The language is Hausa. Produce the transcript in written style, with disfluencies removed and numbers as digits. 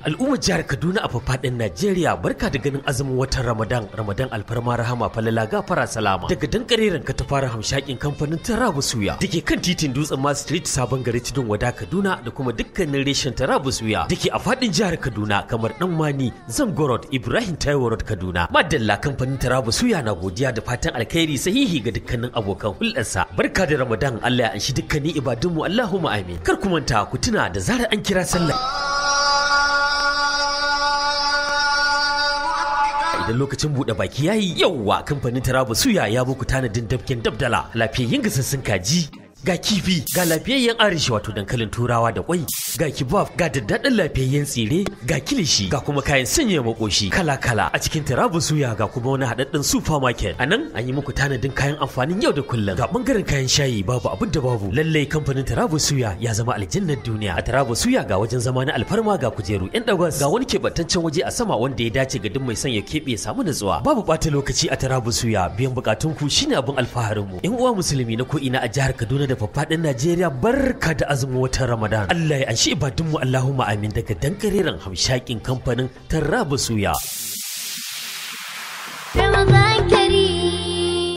Al'ummar jihar Kaduna a faɗin Najeriya barka da ganin azumin watan Ramadan alfarma rahama falala gafara salama. Daga dankareren ka ta fara hamshakin kamfanin Taraba Suya dake kan titin Dutsen Ma Street Sabon Gari Tudun Wada Kaduna da kuma dukkanin reshen Taraba Suya dake a faɗin jihar Kaduna kamar Dan Mani, Zango Road, Ibrahim Taiwo Road Kaduna. Madalla kamfanin Taraba Suya na godiya da fatan alkhairi sahihi ga dukkanin abokan hulɗarsa. Barka da Ramadan, Allah ya anshi dukkanin ibadunmu, Allahumma amin. Kar ku manta ku tuna da zarar an kira sallah idan lokacin buɗe baki yayi, yawwa kamfanin Taraba Suya ya muku tanadin dabken dabdala, lafiyayyen gasassun kaji, ga kifi, ga lafiyayyen arishi wato dankalin turawa da kwai, ga kebab, ga daddaɗin lafiyayyen tsire, ga kilishi, ga kuma kayan sanya makoshi kala-kala. A cikin Taraba Suya ga kuma wani haɗaɗɗen supermarket. A nan an yi muku tanadin kayan amfanin yau da kullum. Ga ɓangaren kayan shayi babu abin da babu. Lallai kamfanin Taraba Suya ya zama aljannar duniya. A Taraba Suya ga wajen zama na alfarma, ga kujeru 'yan dagwas, ga wani keɓantaccen waje a sama wanda ya dace ga duk mai son ya keɓe ya samu natsuwa. Babu ɓata lokaci a Taraba Suya, biyan bukatun ku shine abin alfaharin mu. 'Yan uwa musulmi na ko ina a jihar Kaduna da faɗin Najeriya, barka da azumin watan Ramadan. Allah ya anshi ibadunmu, Allahumma amin, daga dankareren hamshakin kamfanin Taraba Suya.